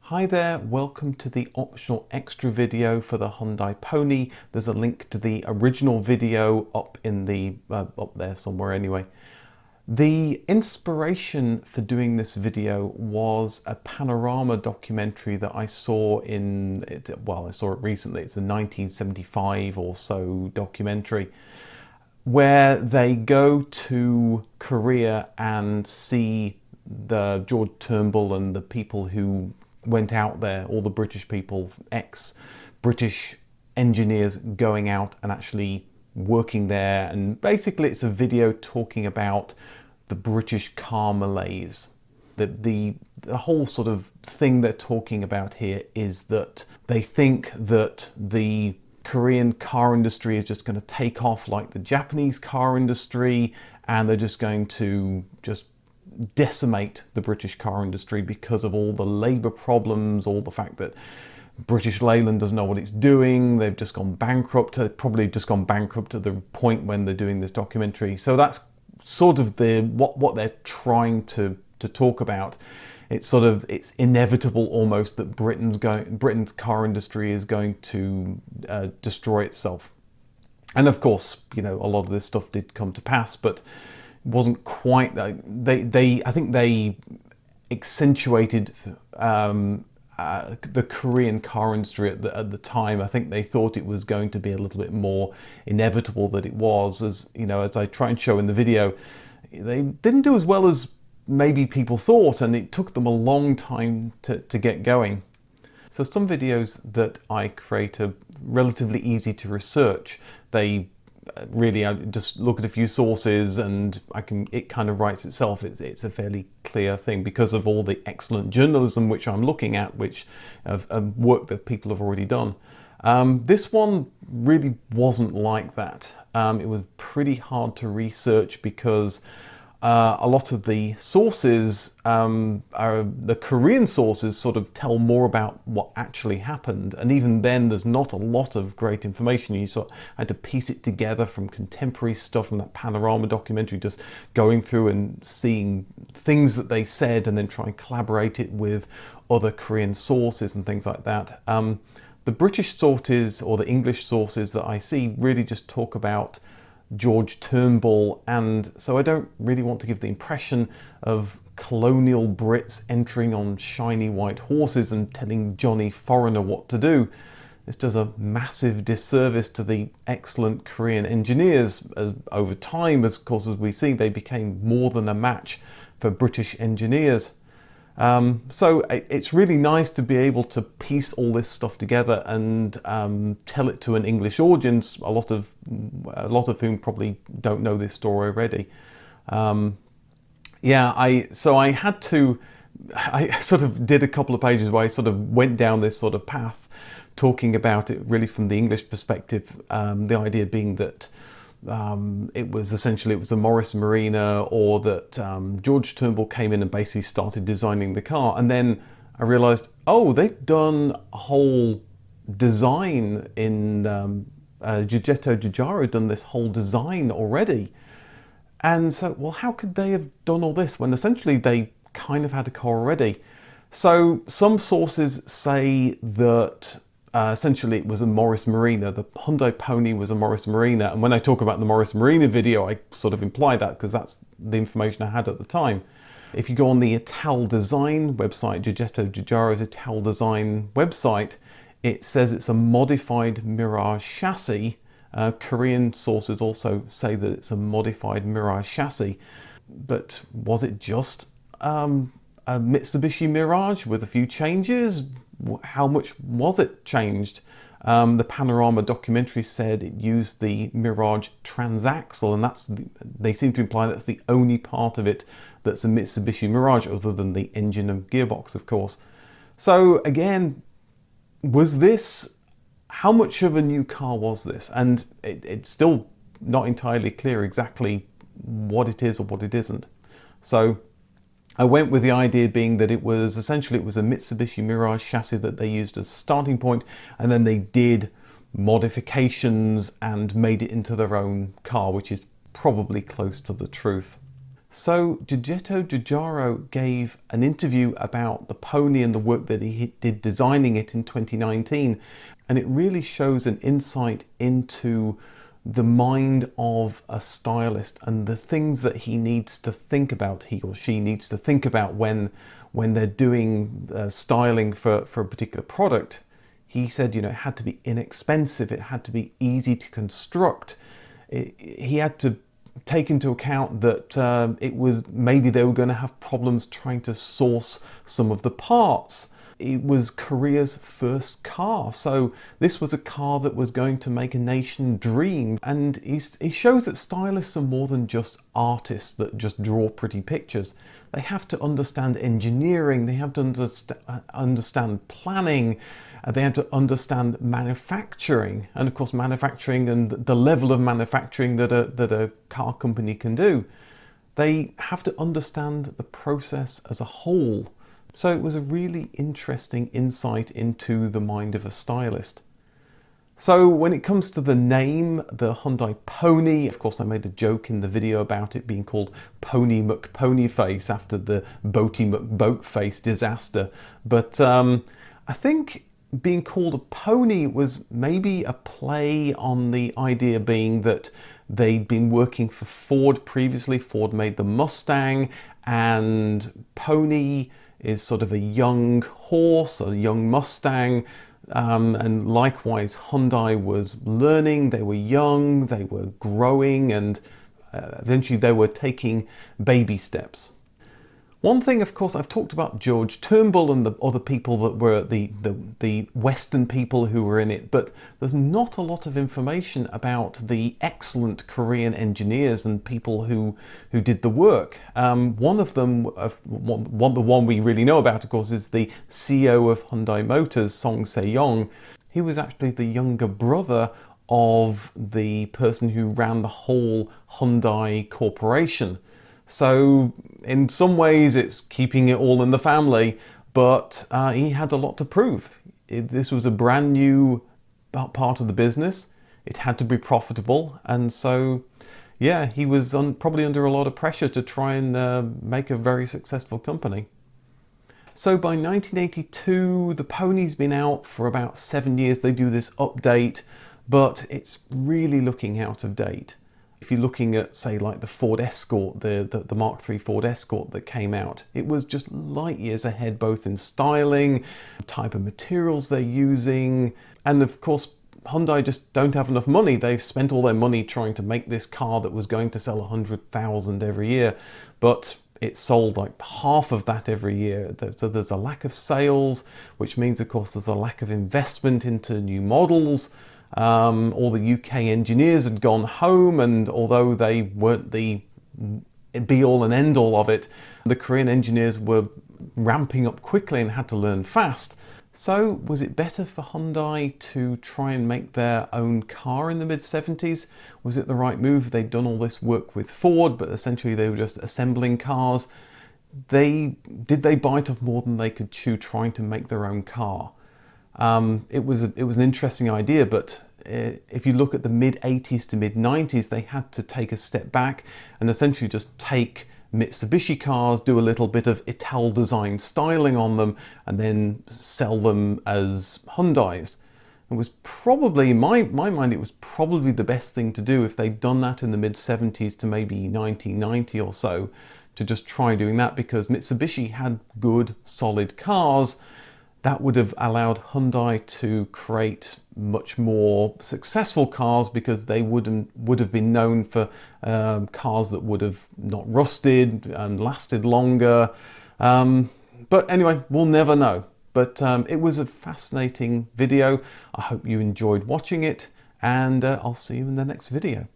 Hi there, welcome to the optional extra video for the Hyundai Pony. There's a link to the original video up in the up there somewhere anyway. The inspiration for doing this video was a panorama documentary that I saw I saw it recently. It's a 1975 or so documentary where they go to Korea and see the George Turnbull and the people who went out there, all the British people, ex-British engineers going out and actually working there. And basically it's a video talking about the British car malaise. The whole sort of thing they're talking about here is that they think that the Korean car industry is just going to take off like the Japanese car industry, and they're just going to decimate the British car industry because of all the labour problems, all the fact that British Leyland doesn't know what it's doing. They've just gone bankrupt, probably just gone bankrupt at the point when they're doing this documentary. So that's sort of what they're trying to talk about. It's inevitable almost that Britain's car industry is going to destroy itself. And of course, you know, a lot of this stuff did come to pass, but wasn't quite that. I think they accentuated the Korean car industry at the time. I think they thought it was going to be a little bit more inevitable than it was. As you know, as I try and show in the video, they didn't do as well as maybe people thought, and it took them a long time to get going. So some videos that I create are relatively easy to research. They really, I just look at a few sources and it kind of writes itself. It's a fairly clear thing because of all the excellent journalism which I'm looking at, which of work that people have already done. This one really wasn't like that. It was pretty hard to research because a lot of the sources, the Korean sources, sort of tell more about what actually happened, and even then there's not a lot of great information. You sort of had to piece it together from contemporary stuff from that panorama documentary, just going through and seeing things that they said and then try and collaborate it with other Korean sources and things like that. The British sources or the English sources that I see really just talk about George Turnbull, and so I don't really want to give the impression of colonial Brits entering on shiny white horses and telling Johnny Foreigner what to do. This does a massive disservice to the excellent Korean engineers, as over time, of course, as we see, they became more than a match for British engineers. So it's really nice to be able to piece all this stuff together and tell it to an English audience, a lot of whom probably don't know this story already. I sort of did a couple of pages where I sort of went down this sort of path, talking about it really from the English perspective. The idea being that it was a Morris Marina, or that George Turnbull came in and basically started designing the car, and then I realized, oh, they've done a whole design in Giugietto Giugiaro done this whole design already. And so, well, how could they have done all this when essentially they kind of had a car already? So some sources say that essentially it was a Morris Marina. The Hyundai Pony was a Morris Marina, and when I talk about the Morris Marina video, I sort of imply that because that's the information I had at the time. If you go on the Italdesign website, Giugietto Giugiaro's Italdesign website, it says it's a modified Mirage chassis. Korean sources also say that it's a modified Mirage chassis, but was it just a Mitsubishi Mirage with a few changes? How much was it changed? The Panorama documentary said it used the Mirage transaxle, and they seem to imply that's the only part of it that's a Mitsubishi Mirage, other than the engine and gearbox, of course. So again, how much of a new car was this? And it's still not entirely clear exactly what it is or what it isn't. So I went with the idea being that it was a Mitsubishi Mirage chassis that they used as a starting point, and then they did modifications and made it into their own car, which is probably close to the truth. So Giugietto Giugiaro gave an interview about the pony and the work that he did designing it in 2019, and it really shows an insight into the mind of a stylist and the things that he needs to think about, he or she needs to think about when they're doing styling for a particular product. He said, it had to be inexpensive, it had to be easy to construct. He had to take into account that it was maybe they were going to have problems trying to source some of the parts. It was Korea's first car, so this was a car that was going to make a nation dream. And he shows that stylists are more than just artists that just draw pretty pictures. They have to understand engineering, they have to understand planning, they have to understand manufacturing, and of course manufacturing and the level of manufacturing that a car company can do. They have to understand the process as a whole. So it was a really interesting insight into the mind of a stylist. So when it comes to the name, the Hyundai Pony, of course I made a joke in the video about it being called Pony McPonyface after the Boaty McBoatface disaster. But I think being called a pony was maybe a play on the idea being that they'd been working for Ford previously. Ford made the Mustang, and pony is sort of a young horse, a young Mustang, and likewise Hyundai was learning, they were young, they were growing, and eventually they were taking baby steps. One thing, of course, I've talked about George Turnbull and the other people that were the Western people who were in it, but there's not a lot of information about the excellent Korean engineers and people who did the work. One of them, the one we really know about, of course, is the CEO of Hyundai Motors, Song Se-yong. He was actually the younger brother of the person who ran the whole Hyundai Corporation. So in some ways it's keeping it all in the family, but he had a lot to prove. This was a brand new part of the business. It had to be profitable, and so yeah, he was probably under a lot of pressure to try and make a very successful company. So by 1982, the Pony's been out for about 7 years. They do this update, but it's really looking out of date. If you're looking at, say, like the Ford Escort, the Mark III Ford Escort that came out, it was just light years ahead, both in styling, type of materials they're using, and of course Hyundai just don't have enough money. They've spent all their money trying to make this car that was going to sell 100,000 every year, but it sold like half of that every year. So there's a lack of sales, which means of course there's a lack of investment into new models. All the UK engineers had gone home, and although they weren't the be-all and end-all of it, the Korean engineers were ramping up quickly and had to learn fast. So was it better for Hyundai to try and make their own car in the mid-70s? Was it the right move? They'd done all this work with Ford, but essentially they were just assembling cars. Did they bite off more than they could chew trying to make their own car? It was an interesting idea, but if you look at the mid-80s to mid-90s, they had to take a step back and essentially just take Mitsubishi cars, do a little bit of Ital design styling on them, and then sell them as Hyundais. It was probably, in my mind, it was probably the best thing to do if they'd done that in the mid-70s to maybe 1990 or so, to just try doing that, because Mitsubishi had good, solid cars. That would have allowed Hyundai to create much more successful cars, because they would have been known for cars that would have not rusted and lasted longer. But anyway, we'll never know. But it was a fascinating video. I hope you enjoyed watching it, and I'll see you in the next video.